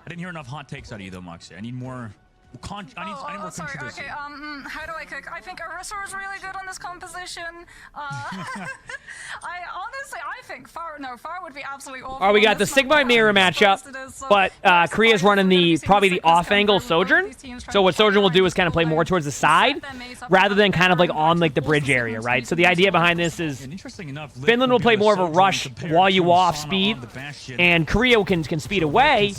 I didn't hear enough hot takes out of you, though, Moxie. I need more... I need more sorry, controversy. okay, how do I cook? I think Orisa is really good on this composition. I think Far would be absolutely awful. All right, we got the Sigma mirror matchup, but Korea's running probably the off-angle Sojourn. So what Sojourn will do is kind of play more towards the side, rather than kind of like on like the bridge area, right? So the idea behind this is Finland will play more of a rush while you off speed, and Korea can speed away.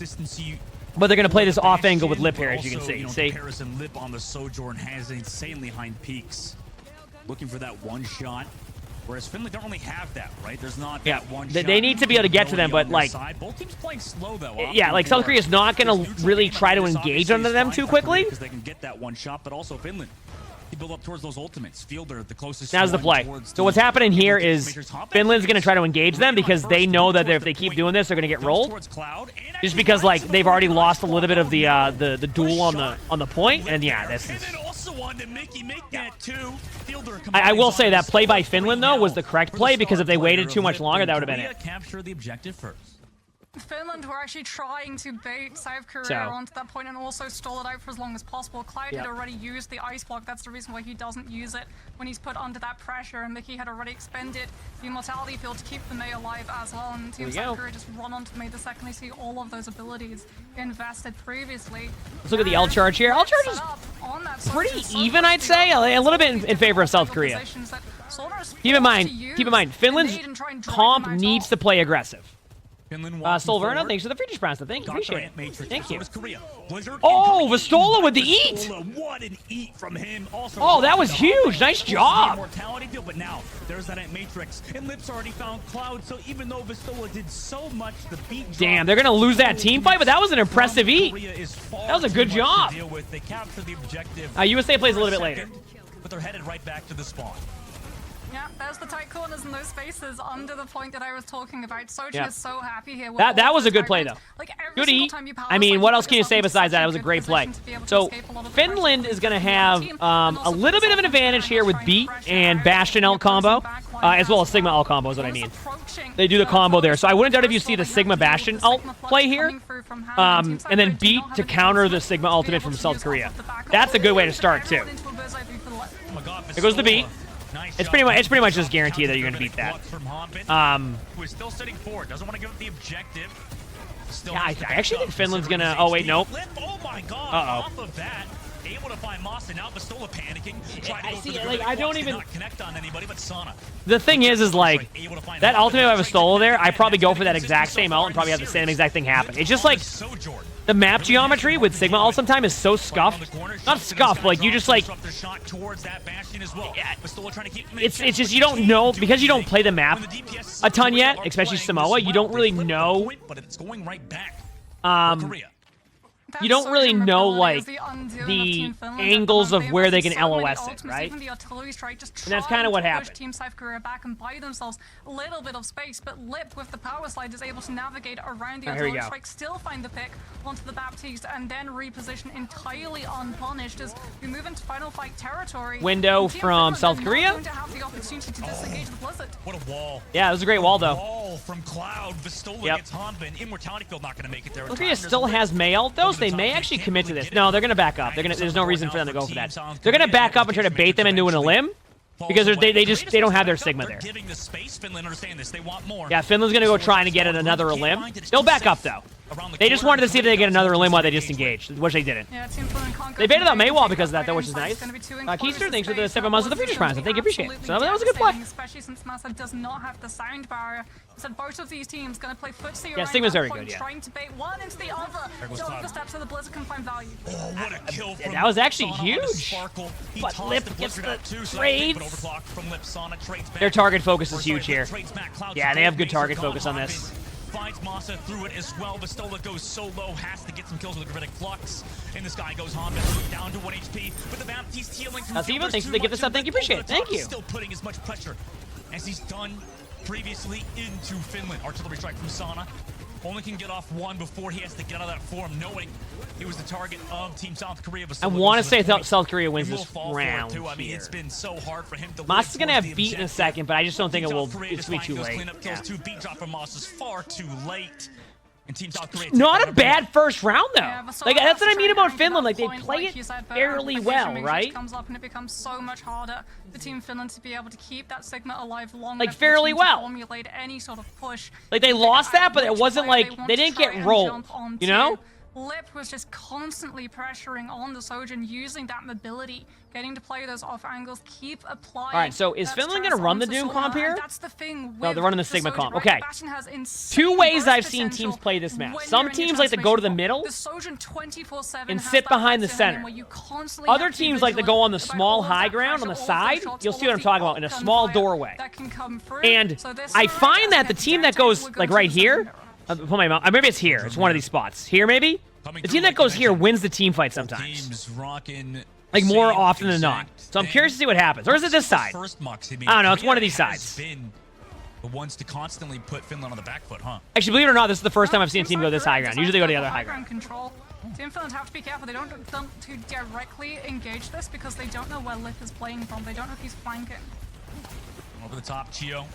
But they're going to play this off angle with Lip here, as you can see. See? Comparison Lip on the Sojourn has insanely high peaks. Looking for that one shot. Whereas Finland don't really have that, right? There's not that one shot. They need to be able to get to them, but like... Both teams playing slow, though. Yeah, like South Korea's not going to really try to engage onto them too quickly. Because they can get that one shot, but also Finland. You build up towards those ultimates. Fielder, the closest. Now's the play. So what's happening here is Finland's going to try to engage them because they know that if they keep doing this, they're going to get rolled. Just because like they've already lost a little bit of the duel on the point, and yeah, this is. I will say that play by Finland though was the correct play because if they waited too much longer, that would have been it. Capture the objective first. Finland were actually trying to bait South Korea onto that point and also stall it out for as long as possible. Cloud had already used the ice block. That's the reason why he doesn't use it when he's put under that pressure. And Mickey had already expended the Immortality field to keep the Mei alive as well. And Team South Korea just run onto the Mei the second they see all of those abilities invested previously. Let's look at the L charge here. L charge is pretty even, I'd say. A little bit in favor of South Korea. Keep in mind, Finland's comp needs to play aggressive. Solverno, thanks for the British Brownstone. Thank you, appreciate it. Thank you. Oh, Vistola with the eat! What an eat from him. Oh, that was huge. Nice job. But now there's that Matrix, and Lips already found Cloud. So even though Vistola did so much, the beat. Damn, they're gonna lose that team fight, but that was an impressive eat. That was a good job. They capture the objective. USA plays a little bit later, but they're headed right back to the spawn. Yeah, there's the tight corners and those spaces under the point that I was talking about. Sochi is so happy here. That was a good play, though. Like good eat. I mean, what else can you say besides that? It was a great play. So, Finland is going to have a little bit of an advantage here with Beat and Bastion L combo, as well as Sigma L combo is what I mean. They do the combo there. So I wouldn't doubt if you see the Sigma Bastion ult play here, and then Beat to counter the Sigma ultimate from South Korea. That's a good way to start, too. There goes the Beat. It's pretty much just guaranteed that you're going to beat that. Who's still sitting forward, doesn't want to give up the objective. Yeah, I actually think Finland's going to... Oh, wait, nope. Oh, my God. Off of that, able to find Masa. Now Vistola panicking. I don't even... connect on anybody but Sana. The thing is like, that ultimate by Vistola there, I probably go for that exact same ult and probably have the same exact thing happen. It's just like... The map geometry with Sigma ult sometimes is so scuffed. Not scuffed, but like you just like... It's just you don't know, because you don't play the map a ton yet, especially Samoa, you don't really know... You don't really know, like, the angles of where they can LOS it, right? And that's kind of what happened. Team South Korea back and buy themselves a little bit of space, but Lip with the power slide is able to navigate around the artillery strike, still find the pick onto the Baptiste, and then reposition entirely unpunished as we move into final fight territory. Window from South Korea. What a wall. Yeah, it was a great wall, though. Wall from Cloud. Vistola gets Hanbin. Immortality field not going to make it there. South Korea still has Mei ult, though. They may actually commit to this. No, they're going to back up. There's no reason for them to go for that. They're going to back up and try to bait them into an elim because they don't have their Sigma there. Yeah, Finland's going to go trying to get at another elim. They'll back up, though. They just wanted to see if they get another elim while they disengaged, which they didn't. They baited out Maywall because of that, though, which is nice. Keister, thanks for the 7 months of the British Prize. Thank you, appreciate it. So that was a good play. Especially since Massa does not have the sound barrier. So both of these teams going to play footsie around Sigma's very good, trying to bait one into the other. Don't the steps so the Blizzard can find value. Oh, what a kill from that was actually huge. But Lip gets the trades. Their target focus is huge here. Yeah, they have good target focus on this. Finds Masa through it as well. Vistola goes solo, has to get some kills with the Gravitic Flux. And this guy goes Hanbin down to 1 HP. But the Baptiste healing from Steven, thanks for the gift of sub. Thank you, appreciate it. Thank you. Still putting as much pressure as he's done previously into Finland. Artillery strike from Sana. Only can get off one before he has to get out of that form, knowing he was the target of Team South Korea. I want to say South Korea wins this round here. I mean, it's been so hard for him to Moss is going to have beat in a second, but I just don't think it will. It's be too late. Kills 2 beat drop from Moss is far too late. And Team South Korea Not a bad first round, though. Yeah, Like, that's what I mean about to Finland. Like, they point, play like you it said, but fairly application well, matrix right? Comes up and it becomes so much harder for Team Finland to be able to keep that Sigma alive long Like, enough for the fairly team to well. formulate any sort of push. Like, they lost that, but it Which wasn't way like want they to didn't try get and rolled. jump onto. You know? Lip was just constantly pressuring on the Sojin, using that mobility, getting to play those off angles, keep applying. All right, so is that Finland stress gonna run the onto Doom Sona, comp here? and that's the thing No, they're running the Sigma Sojin, comp. right? Okay. Bastion has insane 2 ways burst I've seen potential teams play this map. when Some you're in your teams like to go to the transformation middle The Sojin 24/7 and has sit that behind the flexibility center. where you constantly Other have to be teams like to go on the vigilant about small all of that high ground on the pressure, all of side. the shots, You'll all see what of I'm the talking about, in a gun small fire doorway. that can come through. And So this I Sona find that the gets team that detected, goes, we're like, going right to the here, center. put my mouth, maybe it's here. It's one of these spots. Here, maybe? The team that goes here wins the team fight sometimes. Teams rocking Like, more same often than not. exact So I'm thing. curious to see what happens. Or is it this side? First Mux, I don't know, it's one of these Korea has sides. Been the ones to constantly put Finland on the back foot, huh? Actually, believe it or not, this is the first time I've seen a Team team go this high South ground. Korea Usually they go to the decides other to high ground. Control. Team Finland have to be careful. They don't to directly engage this because they don't know where Lip is playing from. They don't know if he's flanking. Over the top, Chio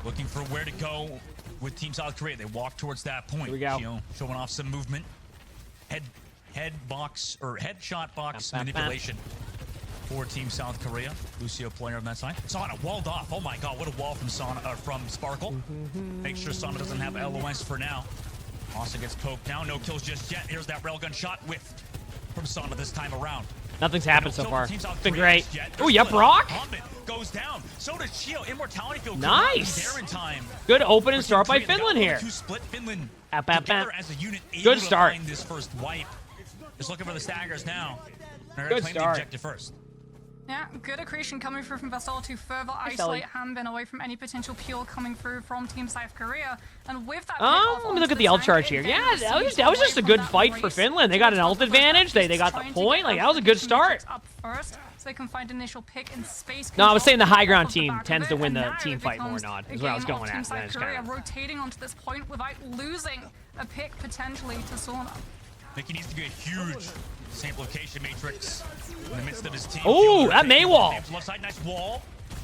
looking for where to go with Team South Korea. They walk towards that point. Here we go. Chio showing off some movement. Headshot box Bam, bam, bam. manipulation for Team South Korea. Lucio player on that side. Sana walled off. Oh my god, what a wall from from Sparkle. Make sure Sana doesn't have LOS for now. Also gets poked now. No kills just yet. Here's that railgun shot whiffed from Sana this time around. Nothing's happened No so kill far. for Team South It's been Korea great. just yet. Oh, They're yep, split. Brock. Hummin goes down. So does Chio. Immortality field. Nice. There in time. Good open and For start by Team Korea. They got Finland one here. or two split Finland App, app, together app. as a unit. Good able to start. find this first wipe. Just looking for the staggers now. They're Good gonna claim the start. objective first. Yeah, good accretion coming through from Vestal to further Sally. isolate Hanbin away from any potential peel coming through from Team South Korea. And with that Let me look at the ult charge here. Yeah, that was just a good fight for Finland. They got an ult advantage. They got the point. Like, that was a good start. Up first, so they can find initial pick in space. No, I was saying the high ground off the team back of tends it, to win and the now team it fight more becomes not, a is what I was game going of Team at. South Korea rotating onto this point without losing a pick potentially to Sona. Mickey needs to be a huge samplification matrix in the midst of his team. Ooh, that May wall. Left side, nice wall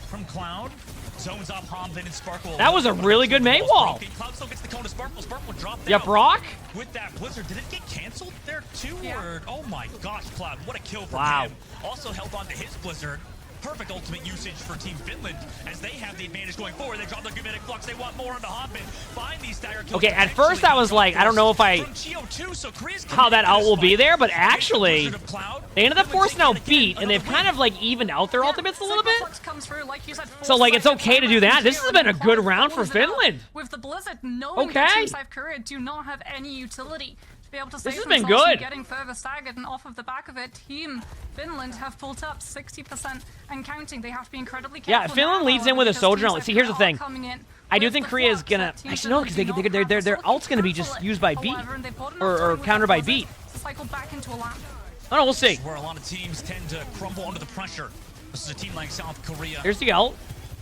from Cloud. Zones off Homvin and Sparkle. That was a really good May wall. Cloud still gets the cone to Sparkle. Sparkle dropped down. Yeah, Brock? With that Blizzard, did it get canceled there too? Yeah. Or, oh my gosh, Cloud, what a kill from Wow. him. Also held on to his Blizzard. Perfect ultimate usage for Team Finland as they have the advantage going forward. They drop their Guvitic Flux. They want more onto Homvin. Find these stagger kills. Okay, at first I was like, I don't know if From Chio too, so Korea's how that ult will be there, but Against the actually, Blizzard of Cloud. they ended up Finland forcing taking out it beat, again. and they've Another kind of like evened out their ultimates a little bit. Comes through, like you said, So, like, it's okay to do that. This Chio has been a good Cloud round for pulls it out Finland. With the Blizzard knowing that Okay. Team South Korea do not have any utility to be able to save has been themselves from good. getting further staggered, and off of the back of it, Team Finland have pulled up 60% and counting. They have to be incredibly careful. Yeah, Finland now, leads in however, with a because soldier Team ult. South See, here's the Korea thing. are coming in I do with think the Korea is flux gonna that Team actually no, Finland because do not have. their So ult's gonna be cancel just it. used by beat However, and they've bought enough or time with countered the by Blizzard beat. to cycle back into a lamp. Oh no, we'll see. Where a lot of teams tend to crumble under the pressure. This is a team like South Korea. Here's the ult.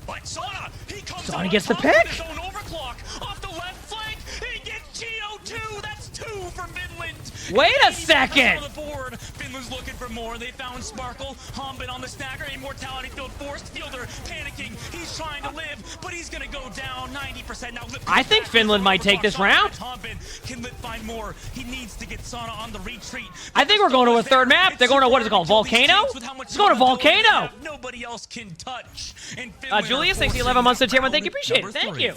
But Sana, he comes Sana out gets the on top pick. with his own overclock off the left flank. He gets Chio too. That's 2 for Finland. Wait a 80% second. on the board. Finland's looking for more. They found Sparkle. Hombin on the stagger. Immortality field forced. Fielder panicking. He's trying to live, but he's gonna go down 90% now. Lip I think back Finland with might take this Sana round. finds Hombin. Can Lip find more? He needs to get Sana on the retreat. I think we're going to a third map. They're going to, what is it called, Volcano? Let's go to Volcano. Nobody else can touch. And Julius, thanks for 11 months to tier 1. Thank you, appreciate it. Thank you.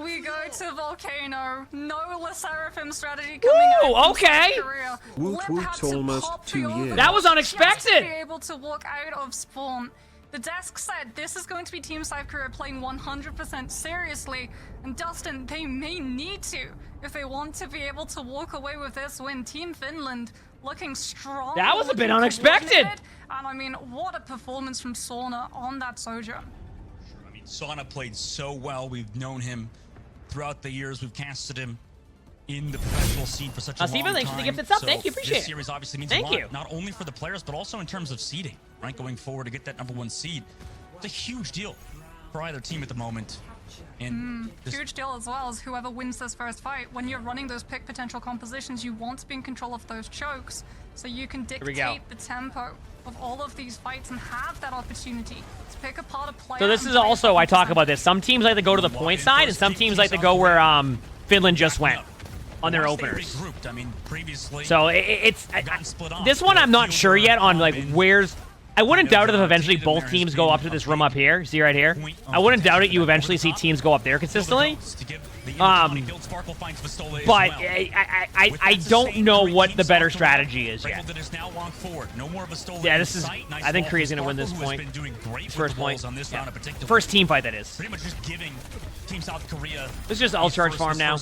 We go to Volcano. No La Seraphim strategy coming Woo, out from okay. South Korea. Woot Lip woot, had to almost pop 2 the years. over That was just unexpected. to be able to walk out of spawn. The desk said this is going to be Team South Korea playing 100% seriously, and Dustin, they may need to if they want to be able to walk away with this win. Team Finland looking strong. That was a bit looking unexpected. coordinated, And I mean, what a performance from Sauna on that Sojourn. I mean, Sana played so well. We've known him throughout the years. We've casted him in the professional scene for such a long Steven, thanks for the time. gifted sub. So Thank you, appreciate this it. series obviously means Thank a lot, you. not only for the players, but also in terms of seeding, right? Going forward to get that #1 seed. It's a huge deal for either team at the moment. And this- Huge deal as well as whoever wins this first fight. When you're running those pick potential compositions, you want to be in control of those chokes so you can we go. dictate the tempo of all of these fights and have that opportunity to pick apart a player. So this and is play also, I talk 100%. about this. Some teams like to go to the point side, and some teams like to go where Finland just went. on their openers. I mean, previously, so this one I'm not sure yet on like where's. I wouldn't doubt it if eventually both teams go up to this room up here. See right here? I wouldn't doubt it. You eventually see teams go up there consistently. But I don't know what the better strategy is yet. Yeah, this is. I think Korea's gonna win this point. First point. Yeah. First team fight that is. Pretty much just giving Team South Korea. It's just all charge farm now.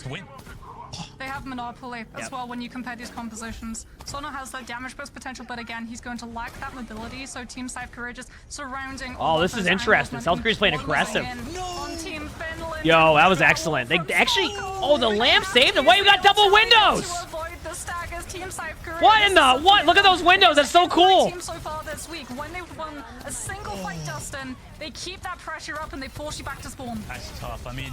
They have Monopoly as well when you compare these compositions. Sona has that damage burst potential, but again, he's going to lack that mobility, so Team South Korea just surrounding all this is interesting. South Korea's playing aggressive. On Team Finland. Yo, that was excellent. They actually... Oh, the lamp saved him. Wait, we got double windows! What in the... What? Look at those windows. That's so cool. So far this week, when they've won a single fight, Dustin, they keep that pressure up and they force you back to spawn. That's tough. I mean...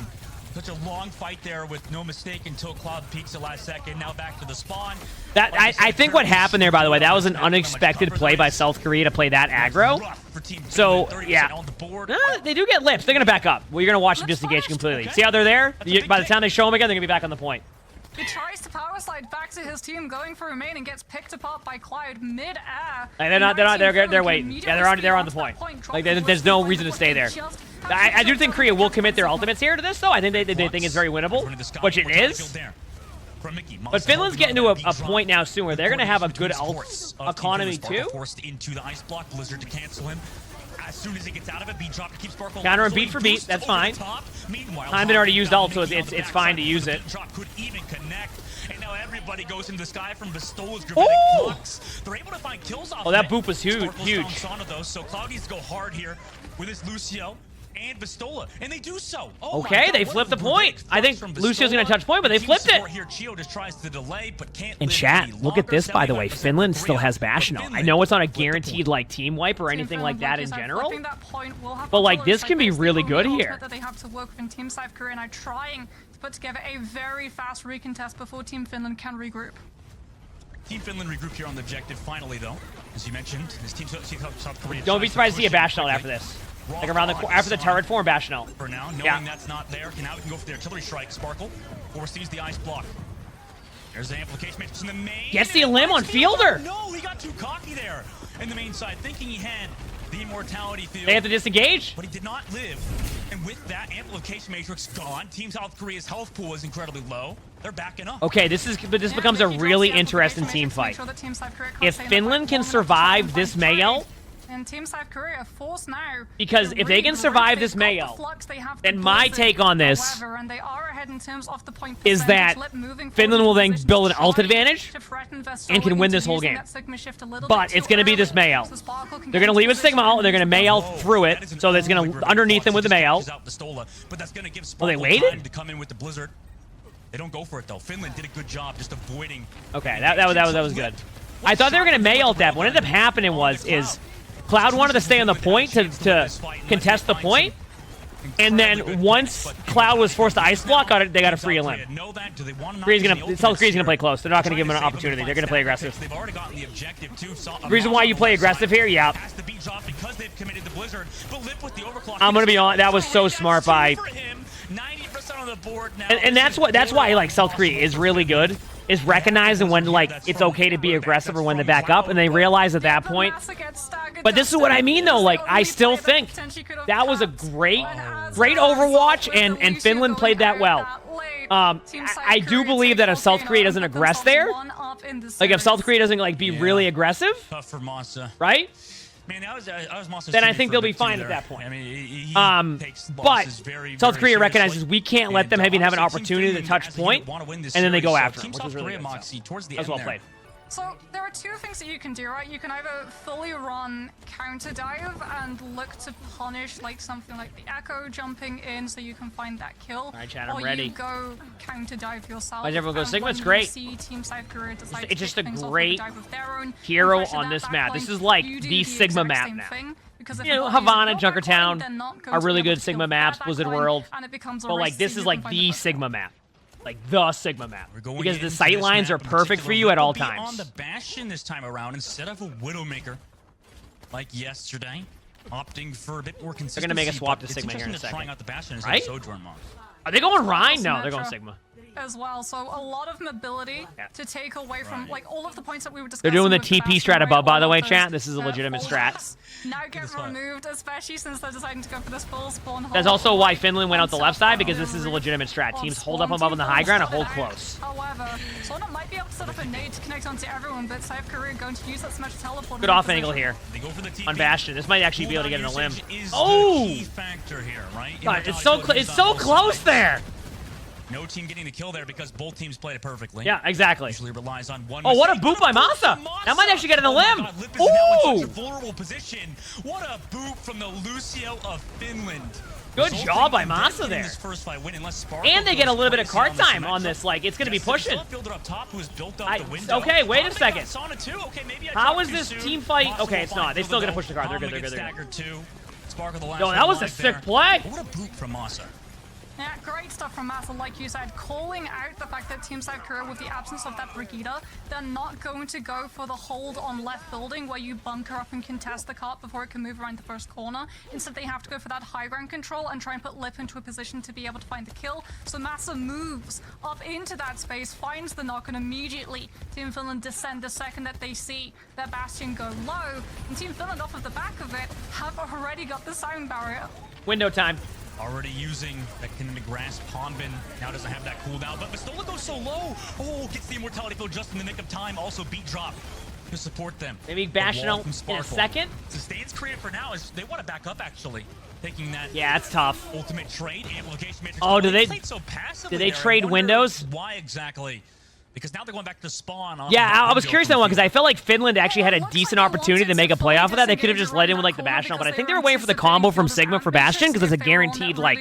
Such a long fight there with no mistake until Cloud peaks the last second. Now back to the spawn. That I think what happened there, by the way, that was an unexpected play by South Korea to play that aggro. So, yeah. They do get lips. They're going to back up. Well, you're going to watch them disengage completely. See how they're there? By the time they show them again, they're going to be back on the point. He tries to power slide back to his team, going for a main, and gets picked apart by Cloud mid-air. They're waiting. Yeah, they're on the point. Like, there's no reason to stay there. I do think Korea will commit their ultimates here to this, though. I think they think it's very winnable, which it is. But Finland's getting to a point now soon where they're going to have a good ult economy, too. Forced into the ice block, Blizzard to cancel him. As soon as he gets out of it, beat drop to keep Sparkle. Counter him beat for beat, that's fine. Time been already used ult, so it's fine to use it. Could even connect. And now everybody goes into the sky from Bistola's gravitic flux. They're able to find kills off. Oh, that boop was huge. So Cloud needs to go hard here with his Lucio and Bistola, and they do so. Okay, they flipped the point. I think Lucio's going to touch point, but they flipped it. And chat, look at this, by the way. Finland still has Bastional. I know it's not a guaranteed like team wipe or anything like that in general, but like this can be really good here. They have to work with Team South Korea and are trying to put together a very fast recontest before Team Finland can regroup. Team Finland regroup here on the objective. Finally, though, as you mentioned, this Team South Korea. Don't be surprised to see a Bastional after this. Like around the after the turret form Bastional. For now, knowing that's not there, now we can go for the artillery strike. Sparkle foresees the ice block. There's the amplification matrix in the main. Gets the limb on Fielder. No, he got too cocky there in the main side, thinking he had the immortality field. They have to disengage, but he did not live. And with that amplification matrix gone, Team South Korea's health pool is incredibly low. They're backing up. Okay, this becomes a really interesting team fight. If Finland can survive this Mayo. And Team South Korea forced now. Because if they can survive this Mayo, then my take on this is that Finland will then build an ult advantage and can win this whole game. But it's going to be this Mayo. They're going to leave with Sigma ult and they're going to Mayo through it. So it's going to underneath them with the Mayo. Well, they waited? They don't go for it though. Finland did a good job just avoiding. Okay, that was good. I thought they were going to Mayo ult that. What ended up happening is Cloud wanted to stay on the point to contest the point, and then once Cloud was forced to ice block, they got a free limb. South Korea's gonna play close. They're not gonna give him an opportunity. They're gonna play aggressive. The reason why you play aggressive here, yeah. I'm gonna be on. That was so smart by. And that's why like South Korea is really good. Is recognizing when like it's okay to be aggressive or when they back up, and they realize at that point. But this is what I mean though, like I still think that was a great Overwatch, and Finland played that well. I do believe that if South Korea doesn't aggress there, like if South Korea doesn't like be really aggressive, right? Man, then I think they'll be fine at that point. I mean, but South Korea recognizes we can't let them even have an opportunity to touch point, and then they go after him, which is really good. That's well played. So there are two things that you can do, right? You can either fully run counter dive and look to punish like something like the Echo jumping in so you can find that kill. All right, Chad, I'm ready. Or you go counter dive yourself. Why does everyone go Sigma? It's great. Team South Korea it's just a great hero on this map. This is like the Sigma map now. You know, Havana, Junkertown are really good Sigma maps, Blizzard World. But like this is like the Sigma map. Like the Sigma map, because the sight lines are perfect for you at all times. On the Bastion this time around instead of a Widowmaker, like yesterday, opting for a bit more consistency. They're gonna make a swap to Sigma here in a second. Trying out the Bastion right? Sojourn Moss. Are they going Rhine? No, they're going Sigma. as well. So a lot of mobility to take away from like all of the points that we were discussing. They're doing the with TP Sebastian, strat above, right? by the All way, of chat. those, This is a legitimate strat. holdbacks now get removed, especially since they're deciding to go for this full spawn hold. That's also why Finland went out the left side, because this is a legitimate strat. Teams hold up above on the high ground and hold close. However, Sona might be able to set up a nade to connect onto everyone, but South Korea going to use that smash teleport. Good off angle here on Bastion. This might actually be able to get in a limb. Oh! God, it's so close there. No team getting the kill there because both teams played it perfectly. Yeah, exactly. Usually relies on one. Oh, what a boot by Masa! That might actually get in a limb. Ooh! Vulnerable position. What a boot from the Lucio of Finland. Good job by Masa there. And they get a little bit of card time on this. Like, it's going to be pushing. Okay, wait a second. How is this team fight? Okay, it's not. They still going to push the card. They're good. They're good. Yo, that was a sick play. What a boot from Masa. Yeah, great stuff from Masa, like you said, calling out the fact that Team South Korea, with the absence of that Brigida, they're not going to go for the hold on left building where you bunker up and contest the cart before it can move around the first corner. Instead, they have to go for that high ground control and try and put Lip into a position to be able to find the kill. So Masa moves up into that space, finds the knock, and immediately Team Finland descend the second that they see their Bastion go low. And Team Finland, off of the back of it, have already got the sound barrier. Window time. Already using that kinetic grasp. Honbin now doesn't have that cooldown, but Pistola goes so low. Oh, gets the immortality field just in the nick of time. Also beat drop to support them. Maybe Bastion in a second. Sustains Korea for now is they want to back up actually. Taking that. Yeah, it's tough. Ultimate trade amplification matrix. Oh, do they so trade windows? Why exactly? Because now they're going back to spawn. Yeah, I was curious on that one because I felt like Finland actually had a decent opportunity to make a play off of that. They could have just let in with like the Bastion, but I think they were waiting for the combo from Sigma for Bastion because it's a guaranteed like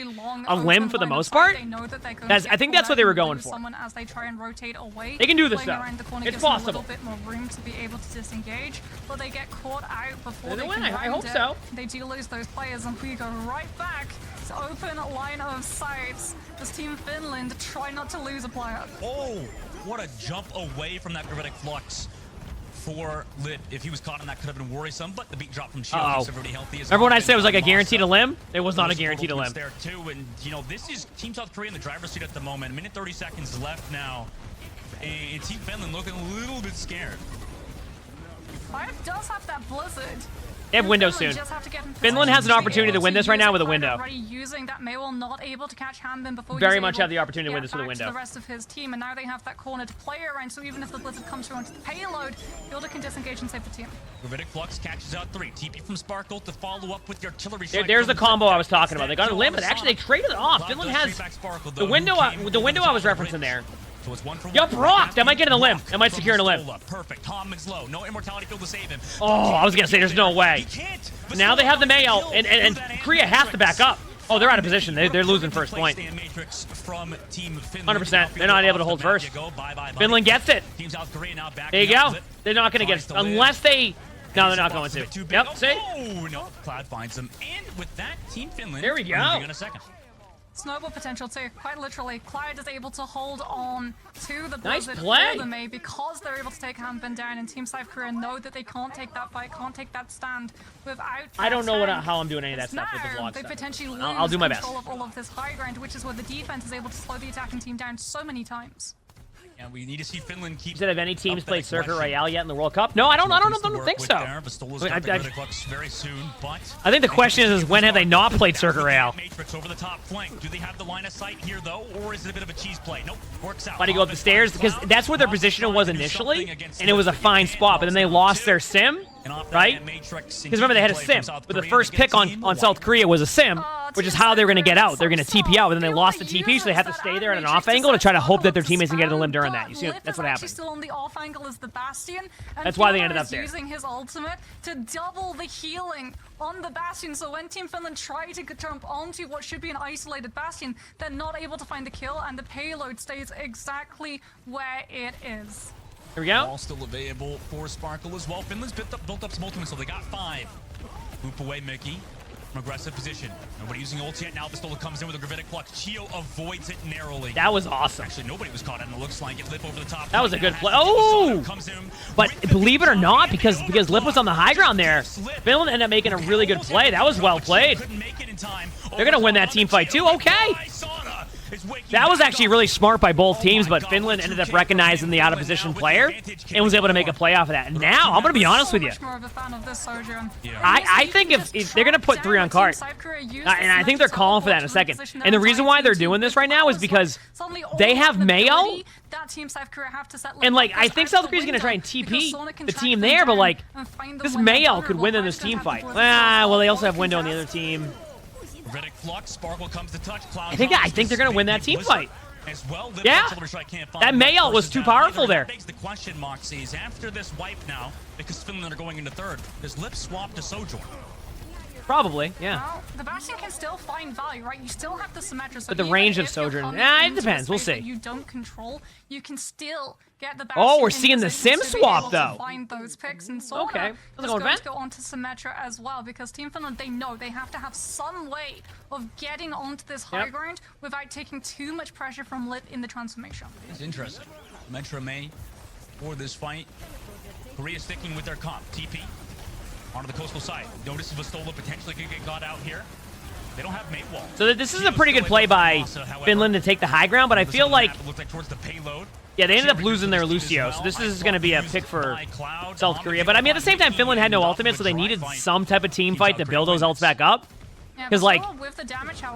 a limb for the most part. I think that's what they were going for. They can do this though. It's possible. A little bit more room to be able to disengage, but they get caught out before they can I hope so. They do lose those players, and we go right back to open line of sight as Team Finland try not to lose a player. Oh! What a jump away from that gravitic flux for Lip. If he was caught on that, could have been worrisome, but the beat drop from Shield keeps everybody healthy. Remember when I said it was like a guaranteed a limb? It was not a guaranteed a limb. There too, and you know, this is Team South Korea in the driver's seat at the moment. A minute 30 seconds left now, and Team Finland looking a little bit scared. Fire does have that blizzard. They have windows soon. Finland has an opportunity to win this right now with a window. Using that Maywell not able to catch Hanbin before very much have the opportunity to win this with a window. The rest of his team, and now they have that corner to play around. So even if the blizzard comes through onto the payload, Builder can disengage and save the team. Gravitic Flux catches out 3. TP from Sparkle to follow up with the artillery. There's the combo I was talking about. They got a limb, but actually they traded it off. Finland has the window. The window I was referencing there. So it's 1 for 1. Yup, rock! That might get in a limb. That might secure in a limb. Perfect. Honbin's low. No immortality field to save him. Oh, I was gonna say there's no way. Now they have the Mayo, and Korea has to back up. Oh, they're out of position. They're losing first point. 100%. They're not able to hold first. Finland gets it. There you go. They're not gonna get it unless they. No, they're not going to. Yep. See? Oh no! Cloud finds them, and with that, Team Finland. There we go. Moving in a second. Snowball potential too, quite literally. Clyde is able to hold on to the blizzard for the May because they're able to take Hanbin down, and Team South Korea know that they can't take that fight, can't take that stand without. I don't know how I'm doing any of that stuff with the vlog they stuff. Potentially lose I'll do my best. Control of all of this high ground, which is where the defense is able to slow the attacking team down so many times. And we need to see Finland keep. Have any teams played Circuit Royale yet in the World Cup? No, I don't think so. I think the question is when have they not played Circuit Royale? Matrix over the top flank. Do they have the line of sight here though, or is it a bit of a cheese play? Nope, works out. Why do you go up the stairs? Because that's where their position was initially, and it was a fine spot. But then they lost their sim, right? Because remember they had a sim, but the first pick on South Korea was a sim, which is how they're going to get out. They're going to TP out, but then they lost the TP, so they have to stay there at an off angle to try to hope that their teammates can get in the limb during that. You see, that's what happened. Still on the off angle is the Bastion. And that's why they ended up there. Using his ultimate to double the healing on the Bastion. So when Team Finland try to jump onto what should be an isolated Bastion, they're not able to find the kill, and the payload stays exactly where it is. Here we go. All still available for Sparkle as well. Finland's built up some ultimates, so they got 5. Loop away, Mickey. From aggressive position. Nobody using ult yet. Now Pistola comes in with a gravitic flux. Chio avoids it narrowly. That was awesome. Actually, nobody was caught, and it looks like it. Lip over the top. That was a good play. Oh! But believe it or not, because Lip was on the high ground there, Finland ended up making a really good play. That was well played. They're going to win that team fight too. Okay. That was actually really smart by both teams, but Finland ended up recognizing the out-of-position player and was able to make a play off of that. And now, I'm going to be honest with you. I think if they're going to put 3 on cart, and I think they're calling for that in a second. And the reason why they're doing this right now is because they have Mayo, and, like, I think South Korea's going to try and TP the team there, but, like, this Mayo could win in this team fight. Well, they also have Window on the other team. I think they're going to win that team fight. Yeah, that Mayo was too powerful there. The question, Moxie, is after this wipe now, because Finland are going into third, does Lip swap to Sojourn? Probably, yeah. Well, the Bastion can still find value, right? You still have the Symmetra. So but the range of Sojourn, it depends. We'll see. You don't control. You can still get the Bastion. Oh, we're seeing the Sim swap though. Find those picks and so okay. It's going to go onto Symmetra as well because Team Finland, they know they have to have some way of getting onto this high ground without taking too much pressure from Lip in the transformation. It's interesting. Symmetra may for this fight. Korea sticking with their comp. TP. Onto the coastal side. Notice if Vastola potentially could get got out here. They don't have mate wall. So this is a pretty good play by Finland to take the high ground, but I feel like towards the payload. Yeah, they ended up losing their Lucio, so this is going to be a pick for South Korea. But I mean, at the same time, Finland had no ultimate, so they needed some type of team fight to build those ults back up. Because, like,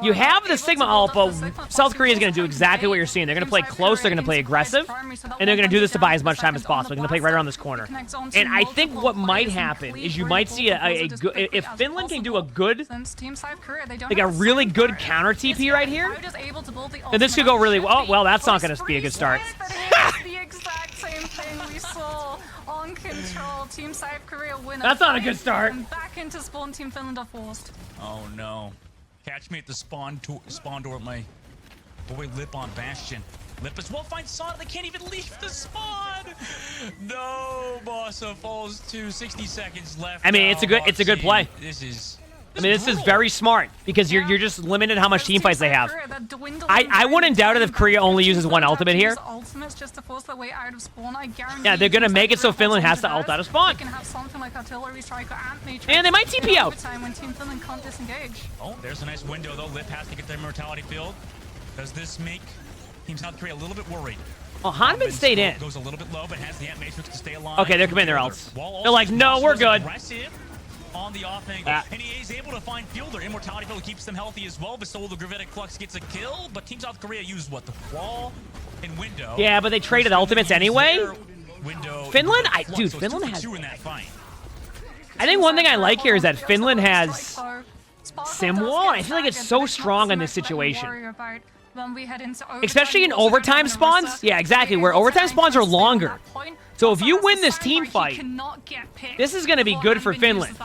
you have the Sigma ult, but South Korea is going to do exactly what you're seeing. They're going to play close, they're going to play aggressive, and they're going to do this to buy as much time as possible. They're going to play right around this corner. And I think what might happen is you might see a good... If Finland can do a good... like a really good counter TP right here, then this could go really well. Well, that's not going to be a good start. The exact same thing we saw on Control. Team South Korea win. That's not a good start. And back into spawn. Team Finland are forced. Oh no! Catch me at the spawn door. My boy Lip on Bastion. Lip as well finds Sana. They can't even leave the spawn. No, Bossa falls to 60 seconds left. I mean, it's a good play. This is very smart because you're just limited how much team fights they have. I wouldn't doubt it if Korea only uses one ultimate here. Yeah, they're gonna make it so Finland has to ult out of spawn. And they might TP out. Oh, there's a nice window though. Lip has to get their mortality field. Does this make Team South Korea a little bit worried? Well, Hanbin stayed in. Goes a little bit low, but has the Ant Matrix to stay alive. Okay, they're committing their ults. They're like, no, we're good. On the off angle, and he is able to find Fielder. Immortality Field keeps them healthy as well. Vastola, the Gravitic Flux gets a kill, but Team South Korea used what? The wall and window. Yeah, but they traded ultimates anyway. Finland, dude, Finland has. In that fight. I think one thing I like here is that Finland has Sim Wall. I feel like it's so strong in this situation. Especially in overtime spawns. Yeah, exactly. Where overtime spawns are longer. So if you win this team fight, this is going to be good for Finland.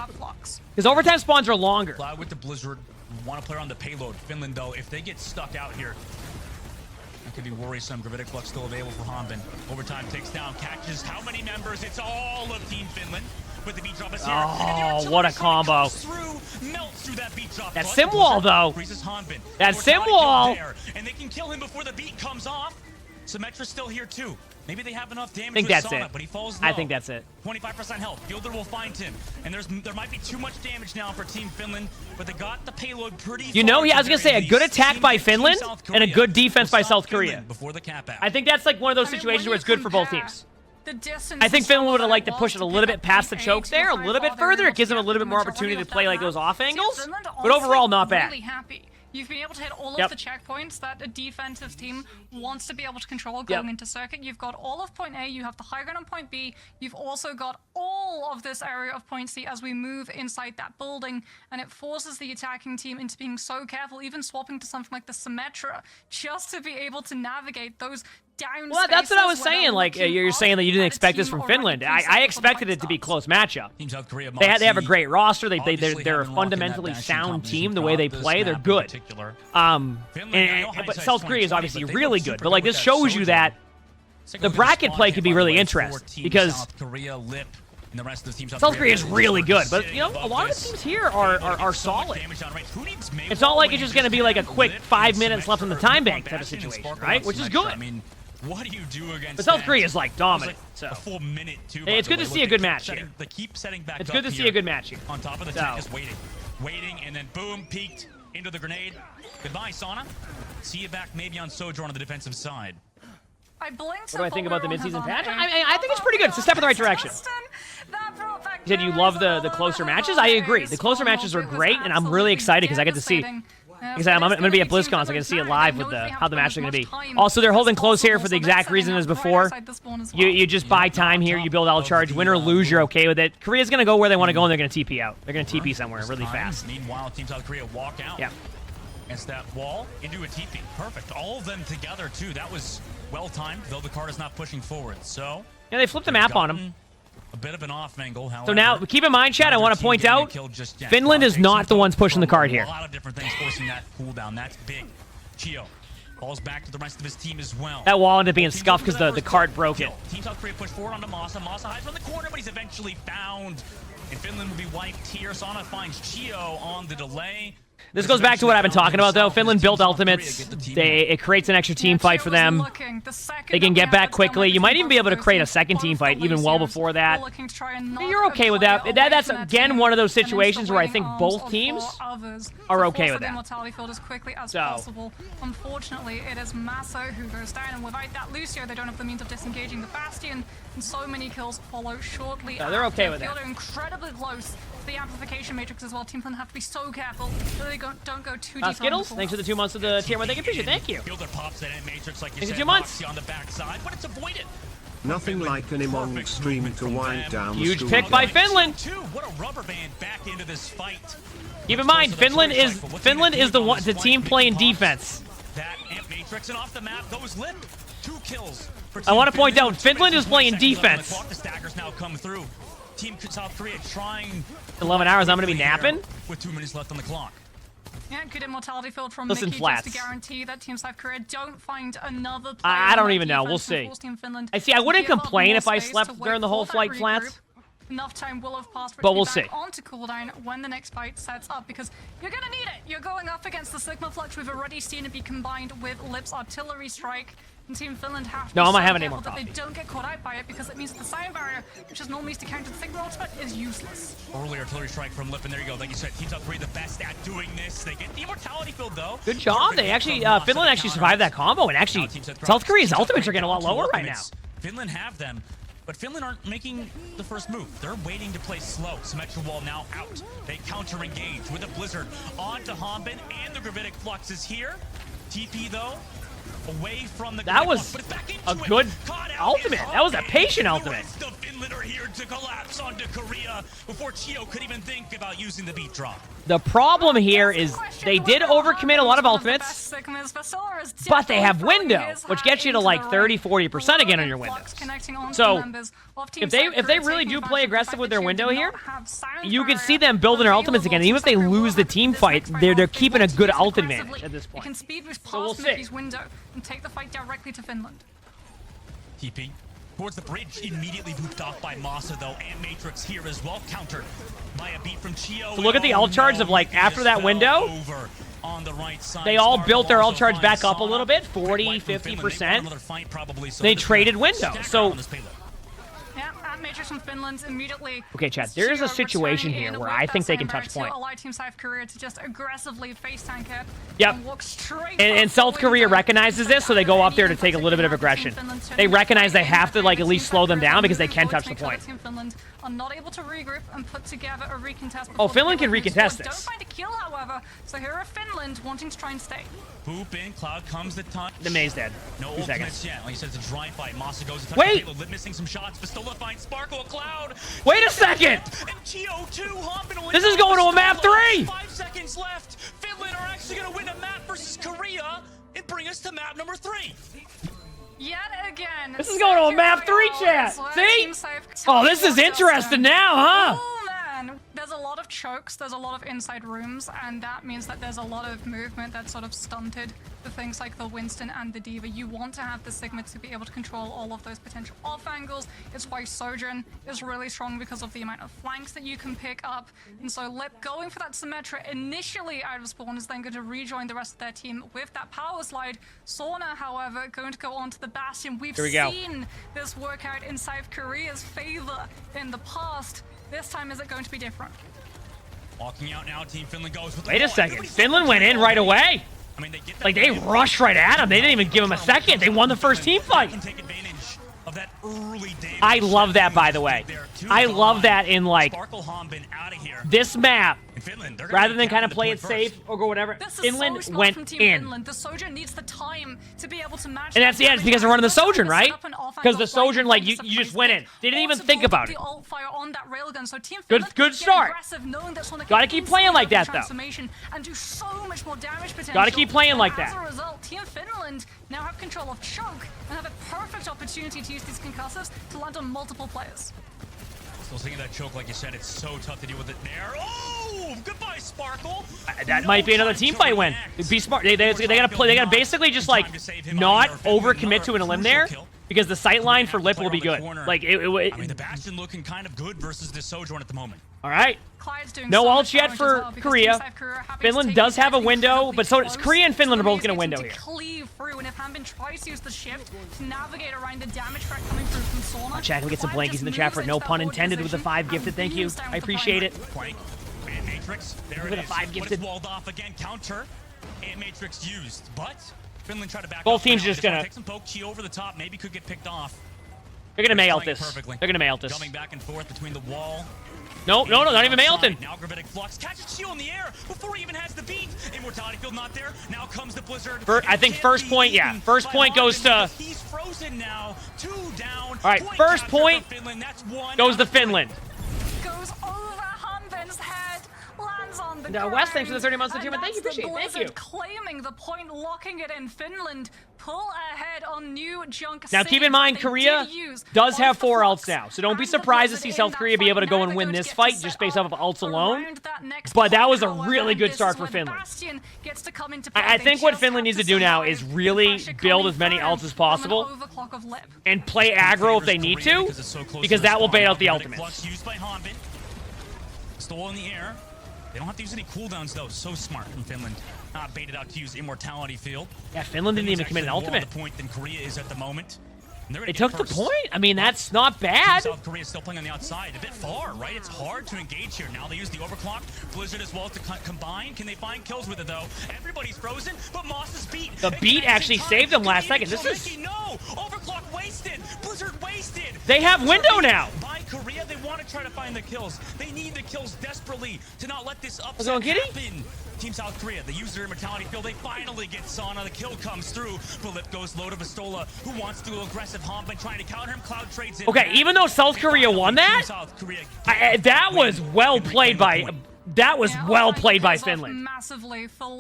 Because overtime spawns are longer. Cloud with the Blizzard. Want to play on the payload. Finland, though, if they get stuck out here, that could be worrisome. Gravitic Flux still available for Hanbin. Overtime takes down, catches how many members? It's all of Team Finland. With the beat drop is here. Oh, what a combo. Melts through that beat drop. That Sim Wall, though. That Sim Wall. And they can kill him before the beat comes off. Symmetra's still here, too. Maybe they have enough damage with Sana, but he falls low. I think that's it. 25% health. Fielder will find him. And there might be too much damage now for Team Finland, but they got the payload pretty far. You know, I was going to say, a good attack by Finland and a good defense by South Korea. Before the cap out. I think that's like one of those situations where it's good for both teams. I think Finland would have liked to push it a little bit past the choke there, a little bit further. It gives them a little bit more opportunity to play like those off angles, but overall, not bad. You've been able to hit all of the checkpoints that a defensive team wants to be able to control going into circuit. You've got all of point A, you have the high ground on point B, you've also got all of this area of point C as we move inside that building, and it forces the attacking team into being so careful, even swapping to something like the Symmetra, just to be able to navigate those down. Well, that's what I was saying. Like, you're saying that you didn't expect this from Finland. I expected it to be close matchup. They have a great roster. They're a fundamentally sound team. The way they play, they're good. But South Korea is obviously really good. But like, this shows you that the bracket play could be really interesting because South Korea is really good. But you know, a lot of the teams here are solid. It's not like it's just going to be like a quick 5 minutes left on the time bank type of situation, right? Which is good. What do you do against But South Korea is like dominant. So a full minute too. It's good to see a good match here. They keep setting back. It's good to see a good match here. On top of the tank, just waiting, and then boom, peaked into the grenade. Goodbye, Sauna. See you back maybe on Sojourn on the defensive side. I blinked. What do I think about the mid-season patch? I think it's pretty good. It's a step in the right direction. You said you love the closer matches? I agree. The closer matches are great, and I'm really excited because I get to see. Like I said, I'm going to be at BlizzCon, so I get to see it live with how the matches are going to be. Also, they're holding close here for the exact reason as before. You just buy time here, you build out charge. Win or lose, you're okay with it. Korea's going to go where they want to go, and they're going to TP out. They're going to TP somewhere really fast. Meanwhile, Team South Korea walk out. Yeah. Against that wall into a TP. Perfect. All of them together, too. That was well-timed, though the card is not pushing forward. So yeah, they flipped the map on him. A bit of an off angle, however. So now, keep in mind, Chad, I want to point out, Finland is not the ones pushing the card here. A lot of different things forcing that cooldown. That's big. Chio falls back to the rest of his team as well. That wall ended up being scuffed because the card broke it. Team South Korea pushed forward onto Masa. Masa hides from the corner, but he's eventually found. And Finland will be wiped here. Sauna finds Chio on the delay. This goes back to what I've been talking about, though. Finland built ultimates. It creates an extra team fight for them. They can get back quickly. You might even be able to create a second team fight even well before that. You're okay with that. That's, again, one of those situations where I think both teams are okay with that. So, unfortunately, it is Massa who goes down, and without that Lucio, they don't have the means of disengaging the Bastion, and so many kills follow shortly. They're okay with that. They're incredibly close. The amplification matrix as well. Team Finland have to be so careful that they don't go too deep. Skittles, thanks for the 2 months of the tier 1. Thank you, appreciate it. Thank you. Fielder pops that matrix like you Thanks said, for 2 months. On the backside, but it's avoided. Nothing like an emongg stream to wind down. Huge pick by Finland. What a rubber band back into this fight. Keep in mind, Finland is the team playing defense. That amp matrix and off the map goes Lip. 2 kills. I want to point out, Finland is playing defense. The staggers now come through. Team South Korea trying 11 hours, I'm going to be napping. With 2 minutes left on the clock. Yeah, good immortality field from Listen, Mickey Flats. just to guarantee that Team South Korea don't find another player. I don't even know. We'll see. I wouldn't complain if I slept during the whole flight, Flats. Enough time will have passed for but it we'll to see. be back onto cooldown when the next fight sets up, because you're gonna need it. You're going up against the Sigma Flux. We've already seen it be combined with Lip's artillery strike. And Team Finland have to be I'm not so having any more careful that coffee. they don't get caught out by it, because it means the sound barrier, which is normally used to counter the Sigma ultimate, is useless. Early artillery strike from Lip, and there you go. Like you said, Team South Korea the best at doing this. They get the immortality field though. Good job. They actually, Finland actually survived that combo, and actually, South Korea's ultimates are getting a lot lower right now. Finland have them, but Finland aren't making the first move. They're waiting to play slow. Symmetra wall now out. They counter-engage with a Blizzard on to Hombin, and the Gravitic Flux is here. TP though, away from the that was a good ultimate. That was a patient ultimate. The Finland are here to collapse onto Korea before Chio could even think about using the beat drop. The problem here is they did overcommit a lot of ultimates, but they have window, which gets you to like 30-40% again on your windows. So if they really do play aggressive with their window here, you can see them building their ultimates again. And even if they lose the team fight, they're keeping a good ult advantage at this point. So we'll see. And take the fight directly to Finland. TP towards the bridge, immediately booped off by Masa though, and Matrix here as well, countered by a beat from Chio. So look at the ult charge of like after that window, over on the right side. They all built their ult charge back up a little bit, 40-50%. They traded window. So yeah, at Matrix from Finland immediately. Okay, Chad, there's a situation here where I think they can touch point. Allow Team South Korea to just aggressively face tank it. Yep. And walk straight and South Korea recognizes this, so they go up there to take a little bit of aggression. They recognize they have to like at least slow them down because they can touch the point. Team Finland are not able to regroup and put together a recontest. Oh, Finland can recontest this. Don't find a kill, however. So here are Finland wanting to try and stay. Boop in, Cloud comes the touch. The May's dead. No ultimates yet. Like you said, it's a dry fight. Masa goes to touch. Wait! Lip missing some shots. Pistola finds Sparkle, Cloud. Wait a second! And Chio 2, Hombin. This is going to a map 3! 5 seconds left. Finland are actually going to win a map versus Korea and bring us to map number 3. Yet again. This is going to a map 3, chat. See? Oh, this is interesting now, huh? Oh, man. There's a lot of chokes, there's a lot of inside rooms, and that means that there's a lot of movement that's sort of stunted for things like the Winston and the Diva. You want to have the Sigma to be able to control all of those potential off angles. It's why Sojourn is really strong because of the amount of flanks that you can pick up. And so Lip going for that Symmetra initially out of spawn is then going to rejoin the rest of their team with that power slide. Sauna, however, going to go onto the Bastion. We've seen this work out in South Korea's favor in the past. This time, is it going to be different? Walking out now, Team Finland goes with the Wait a ball. second. Everybody's Finland went in right away. I mean, they get Like, they rushed right at him. They didn't even give him a second. They won the first team fight. Can take advantage of that early damage. I love that, by the way. I love that in, like, Sparkle Hanbin out of here. this map. In Finland, they're gonna Rather be than kind of capping the play point it first. safe or go whatever, This is Finland so smart went from Team in. Finland. The Sojourn needs the time to be able to match. And that's the end because they're running the Sojourn, right? Because the Sojourn, like, you you just went in. They didn't even think about it. Good start. Gotta keep playing like that, though. And do so much more damage potential. Gotta keep playing like As that. a result, Team Finland now have control of choke and have a perfect opportunity to use these concussives to land on multiple players. Still thinking that choke, like you said, it's so tough to deal with it there. Oh, goodbye, Sparkle. That might be another team fight win. Be smart. They gotta play. They gotta basically just like not overcommit to an elim there, because the sight line for Lip will be good. Like I mean, the Bastion looking kind of good versus the Sojourn at the moment. all right. Clyde's doing No so ults much yet damage for as well because Korea. Team South Korea are happy to Finland take does these have a guys window, incredibly but so does close. Korea and Finland are both Korea's gonna window getting here. to cleave through, and if Hanbin tries to use the shift to navigate around the damage threat coming through from Sauna, Chat, can we get some Clyde blankies in the just chat for moves no into pun that forward intended with the position 5 gifted? and Thank you. moves down I with the appreciate it. Plank and Matrix. There Look it at is. the 5 But gifted. it's walled off again. Counter. And Matrix used. But Finland tried to back Both up teams now. just They wanna gonna- take some poke. Chi over the top. Maybe could get picked off. They're gonna mail Playing this. perfectly. They're gonna mail this. Jumping back and forth between the wall. No, not even Outside. Mailton. Now Gravitic Flux catches Shield in the air before he even has the beat. Immortality Field not there. Now comes the Blizzard. I think Can't first be point, yeah. eaten First by point goes Hanbin to- because he's frozen now. 2 down. All right, first capture point for Finland. That's 1 goes out to of 3. Finland. goes over Hanbin's head, lands on the Now, ground. Wes, thanks for the 30 months of and Jim, thank you, that's the appreciate it, thank Blizzard you. claiming the point, locking it in Finland. Pull ahead on new junk. Now, keep in mind, Korea does have 4 ults now, so don't be surprised to see South Korea be able to go and win this fight just based off of ults alone. But that was a really good start for Finland. I think what Finland needs to do now is really build as many ults as possible and play aggro if they need to, because that will bait out the ultimates. Flux used by Hanbin. Stole in the air. They don't have to use any cooldowns though. So smart from Finland. Not baited out to use Immortality Field. Yeah, Finland didn't even commit an More on ultimate. the point than Korea is at the moment. And they're gonna They get took the first. point. I mean, that's not bad. South Korea is still playing on the outside. A bit far, right? It's hard to engage here. Now they use the overclock. Blizzard as well to combine. Can they find kills with it though? Everybody's frozen, but Moss is beat. The beat actually saved them last second. This is... No! Overclock wasted! Blizzard wasted! They have window now. By Korea, they want to try to find the kills. They need the kills desperately to not let this upset going kitty? happen. Team South Korea, they use their Immortality Field. They finally get Sauna. The kill comes through. Philip goes low to Vistola, who wants to go aggressive. Hanbin trying to counter him. Cloud trades in. Okay, even though South Korea won that, South Korea that was well played by... That was well played by Finland.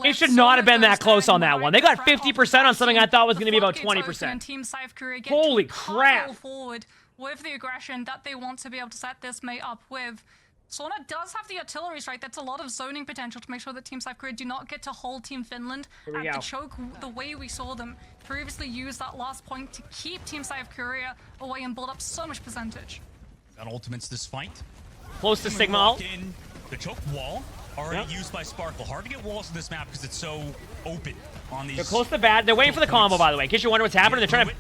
It should not have been that close on that one. They got 50% on something I thought was going to be about 20%. Holy crap. Forward with the aggression that they want to be able to set this mate up with. Sauna does have the artillery strike. That's a lot of zoning potential to make sure that Team South Korea do not get to hold Team Finland we at go. the choke the way we saw them previously use that last point to keep Team South Korea away and build up so much percentage. got ultimates this fight. Close to Sigma Walk ult. in. The choke wall already Yep. used by Sparkle. Hard to get walls in this map because it's so open on these. They're close to bad. They're waiting for the combo, by the way. In case you wonder what's happening, they're trying to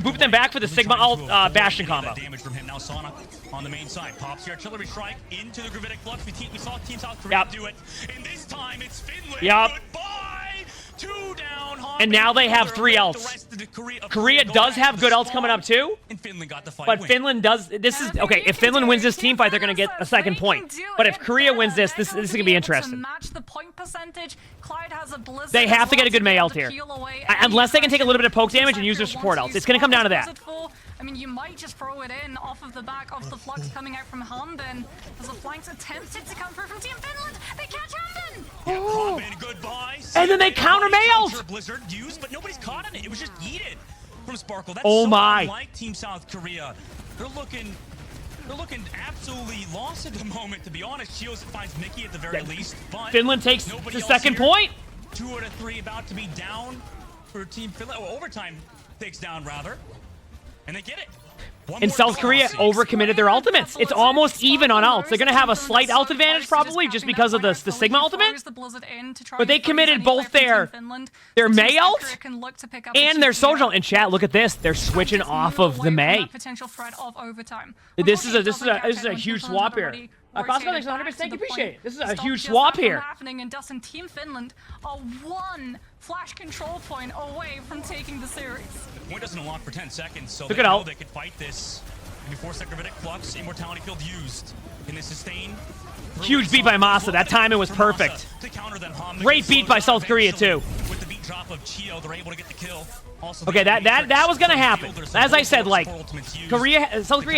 boop them back for the Sigma ult Bastion combo. Damage from him now. Sauna on the main side pops the artillery strike into the Gravitic Flux. We saw Team South Korea do it, and this time it's Finland. Yep. Goodbye. 2 down. And now they have 3 ults. Korea does have good ults coming up too, and Finland got the fight. but Finland does. This is okay. If Finland wins this team fight, they're gonna get a second point. But if Korea wins this, this is gonna be interesting. They have to get a good Mei ult here, unless they can take a little bit of poke damage and use their support ults. It's gonna come down to that. I mean, you might just throw it in off of the back of the flux coming out from Hanbin as the flanks attempted to come through from Team Finland. They catch Hanbin! Hanbin, goodbye. And then they counter Mei ult! Blizzard used, but nobody's caught in it. It was just yeeted from Sparkle. That's Oh so my. unlike Team South Korea. They're looking absolutely lost at the moment, to be honest. Shields finds Mickey at the very least, but Finland takes nobody the else second here. point. 2 out of 3 about to be down for Team Finland. Oh, overtime takes down, rather. And they get it. One And more South goal. Korea overcommitted their ultimates. It's almost even on ults. They're going to have a slight ult advantage probably just because of the Sigma ultimate. But they committed both their Mei ult and their social. And chat, look at this. They're switching off of the Mei. This is a huge swap here. Costco, thanks 100%. Thank you, appreciate it. This is a huge swap here. Happening, and Dust and Team Finland are one flash control point away from taking the series. The point doesn't unlock for 10 seconds, so Took they it know out. they could fight this. Before second Gravitic Flux, Immortality Field used. Can they sustain? Huge beat by Masa. That timing was perfect. Great beat by South Korea, too. With the beat drop of Chio, they're able to get the kill. Also, Okay, that was gonna happen. As I said, like, South Korea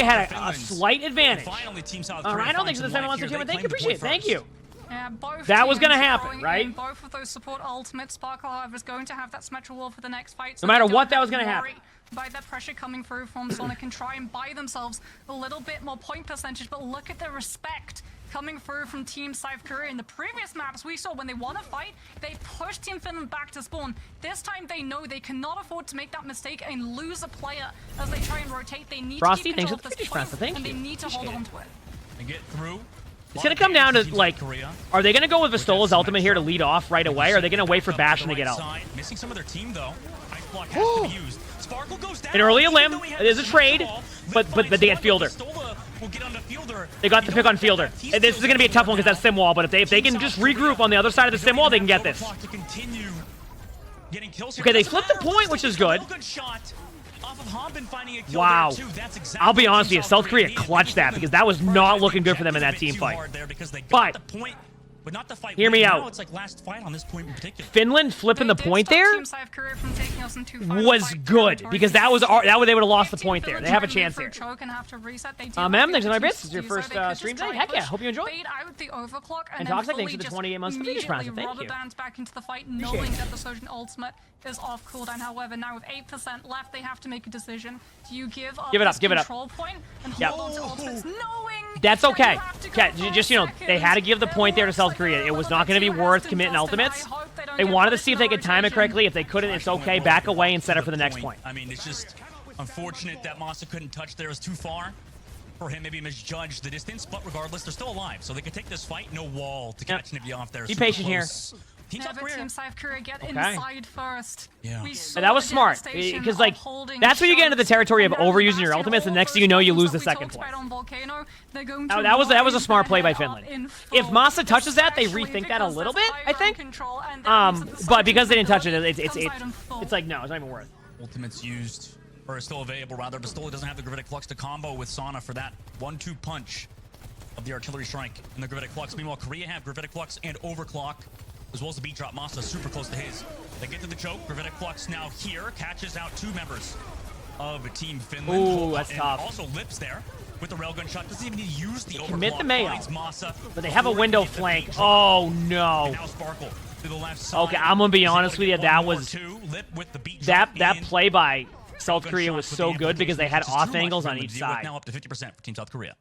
had a slight advantage. I don't think so. The 7 months of thank you, appreciate it. Thank you. Yeah, both That was gonna teams happen, throwing right? in both of those support ultimates. Sparkle, however, is going to have that Symmetra wall for the next fight. So No matter they what, don't that was have gonna to happen. worry by that pressure coming through from Sonic and try and buy themselves a little bit more point percentage. But look at the respect coming through from Team South Korea. In the previous maps we saw, when they want to fight, they push Team Finland back to spawn. This time they know they cannot afford to make that mistake and lose a player as they try and rotate. They need Frosty, to keep thanks control for the of this Twitch, point, thank and they you. need to hold on to it. And get through. It's gonna come down to, like, are they gonna go with Vistola's ultimate here to lead off right away, or are they gonna wait for Bastion to get out? Missing some of their team though. Ice block has to be used. Sparkle goes down. An early limb. It is a trade, but they get Fielder. They got the pick on Fielder. This is gonna be a tough one because that's sim wall, but if they can just regroup on the other side of the sim wall, they can get this. Okay, they flipped the point, which is good. Wow. I'll be honest with you, South Korea clutched that because that was not looking good for them in that team fight. But hear me out. It's like last fight on this point in particular. Finland flipping the point there was good because that way they would have lost the point there. They have a chance here. Mem, thanks for my bits. This is your first stream tonight. Heck yeah, hope you enjoy. And Toxic, thanks for the 28 months for Phoenix Prize. Thank you. Back into the fight, knowing that the Sojin ultimate is off cooldown. However, now with 8% left, they have to make a decision. Do you give up this control point and hold on to ultimates, knowing that's okay. Okay, Just, you know, they had to give the point there to South Korea. It was not going to be worth committing ultimates. They wanted to see if they could time it correctly. If they couldn't, it's okay. Back away and set up for the next point. I mean, it's just unfortunate that Masa couldn't touch there. It was too far for him. Maybe misjudged the distance, but regardless, they're still alive. So they could take this fight. No wall to catch Nivea off there. Be patient here. Team South Korea get inside first. Yeah. That was smart because, like, that's where you get into the territory of overusing your ultimates, and next thing you know, you lose the second point. That was a smart play by Finland. If Masa touches that, they rethink that a little bit, I think. But because they didn't touch it, it's like, no, it's not even worth. Ultimates used, or still available rather. Pistola doesn't have the Gravitic Flux to combo with Sana for that 1-2 punch of the artillery strike and the Gravitic Flux. Meanwhile, Korea have Gravitic Flux and Overclock, as well as the beat drop. Masa super close to his. They get to the choke. Gravitic Flux now here catches out 2 members of Team Finland. Ooh, that's and tough. Also Lips there with the railgun shot. Doesn't even need to use the Overclock. Commit the Mayo. Masa, But they have a window flank. Oh no. and now Sparkle to the left side. Okay, I'm gonna be honest with you. That was Lip with the beat drop that in. play by South Korea Shot was with so the good because they had amplification, which is off too much angles for on them each to deal with. side. Now up to 50% for Team South Korea.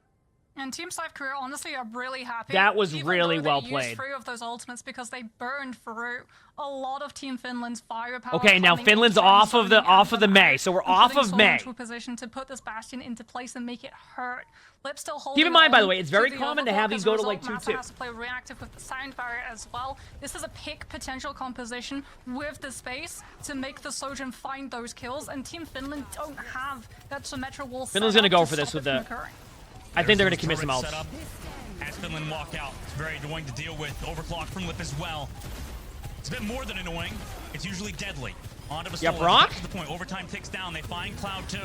And Team South Korea honestly are really happy. That was even really though they well used played. 3 of those ultimates because they burned through a lot of Team Finland's firepower. Okay, now coming Finland's in, off of the zoning May, so we're off of May. into a position to put this Bastion into place and make it hurt. Lip still holding Keep in mind, by the on way, it's very to the common to overclock. have these As a go to, result, like, Masa 2-2. has to play reactive with the sound barrier as well. This is a pick potential composition with the space to make the Sojin find those kills, and Team Finland don't have that Symmetra wall. Finland's gonna go for this with the. I think they're gonna commit some else. As Finland walk out, it's very annoying to deal with. Overclock from Lip as well. It's a bit more than annoying. It's usually deadly. On to Pistola. Yeah, Brock? To the point. Overtime ticks down. They find Cloud 2.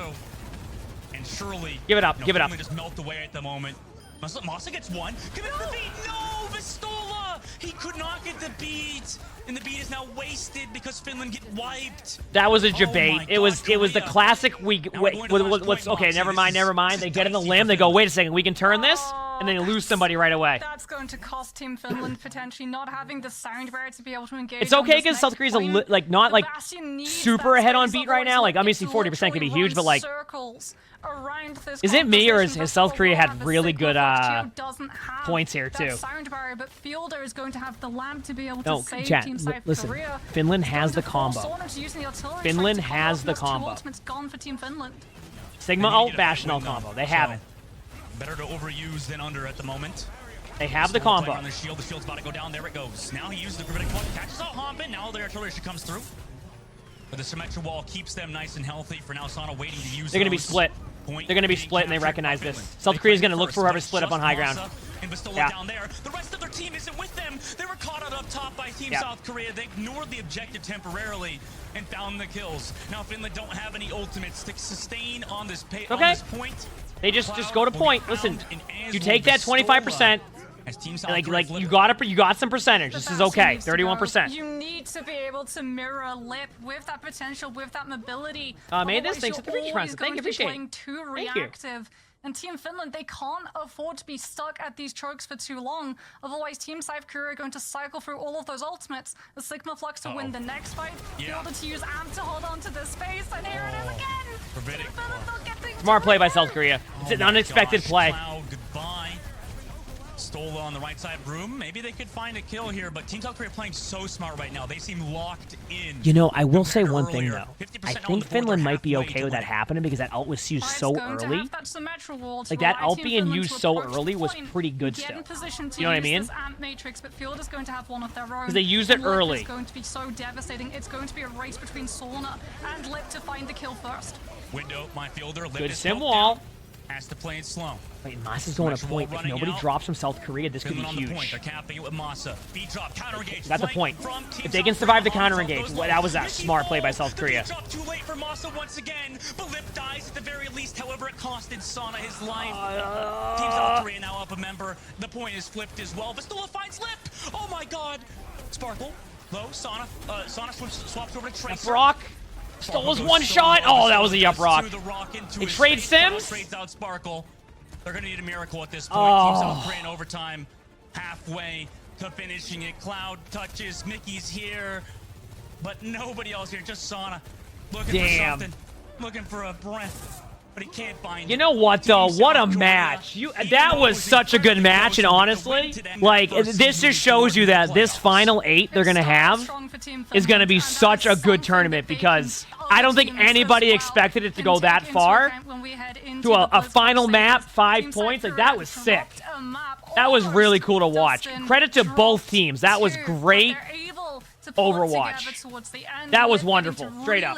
And surely... Give it up. Give it up. Finland just melt away at the moment. Masa gets one. Give it the beat. No! Pistola! He could not get the beat. And the beat is now wasted because Finland get wiped. That was a Oh debate. my it was God, the Korea. classic. Now we're going to the first What's point, okay? Moxie. Never mind. This Never is mind. They get in the dicey limb. for They go, Finland. wait a second. We can turn this, and then you lose somebody right away. That's going to cost Team Finland potentially not having the sound barrier to be able to engage. It's okay because South Korea's not like super ahead on beat right now. Like obviously 40% can be huge, but like, is it me or has South Korea had really good points here too? Sound barrier, but Fielder is going to have the lamp to be able to No, save chat. Team South Listen, Korea. Finland has the combo. Finland Strike to has the cover. combo. Ultimate's gone for Team Finland. Sigma ult, Bastion ult combo. They have it. Better to overuse than under at the moment. They have the combo. On the shield. The shield's about to go down. There it goes. Now he uses the Gravitic Flux, catches out Hompin. Now the artillery comes through. But the Symmetra wall keeps them nice and healthy. For now, Sana waiting to use. They're gonna be split. They're gonna be split, and they recognize this. South Korea's gonna look for whoever split up on high ground. and Bastola down there. The rest of their team isn't with them. They were caught out up top by Team South Korea. They ignored the objective temporarily and found the kills. Now Finland don't have any ultimates to sustain on this on this point. They just go to point. Listen, you take that 25%. Like you got some percentage. This is okay. 31%. You need to be able to mirror Lip with that potential, with that mobility. Made this. Thanks for the reach, friends. Thank you. Appreciate it. Too reactive. And Team Finland, they can't afford to be stuck at these chokes for too long. Otherwise, Team South Korea are going to cycle through all of those ultimates. The Sigma Flux to win the next fight. In order to use Amp to hold on to this space. And here it is again. Team Finland not getting Smart play by South Korea. It's an unexpected play. Goodbye. Stola on the right side room. Maybe they could find a kill here, but Team South Korea playing so smart right now. They seem locked in. You know, I will say one thing though. I think Finland might be okay with that happening because that ult was used so early. Like that ult being used so early was pretty good still. You know what I mean? Because they used it early. It's going to be so devastating. It's going to be a race between Sauna and Lip to find the kill first. Window, my fielder. Lip good sim wall. Has to play it slow. Wait, Masa's going to point. If nobody drops from South Korea, this could be huge. They're capping it with Masa. Beat drop, counter engage. That's the point. If they can survive the counter engage, that was a smart play by South Korea. Drop too late for Masa once again, but Lip dies at the very least. However, it costed Sana his life. Team South Korea now up a member. The point is flipped as well. Vastola finds Lip. Oh my God. Sparkle. Low. Sana swaps over to Tracer. Brock. Stola's one shot. Oh, that was a yup rock. They trade Sims. Trades out Sparkle. They're going to need a miracle at this point. Team South Korea in overtime. Halfway to finishing it. Cloud touches. Mickey's here. But nobody else here. Just Sana. Looking for something. Looking for a breath. But he can't find it. You know what, though? What a match. That was such a good match, and honestly, like, this just shows you that this final 8 they're going to have is going to be such a good tournament because I don't think anybody expected it to go that far. To a final map, 5 points, like, that was sick. That was really cool to watch. Credit to both teams. That was great Overwatch. That was wonderful. Straight up.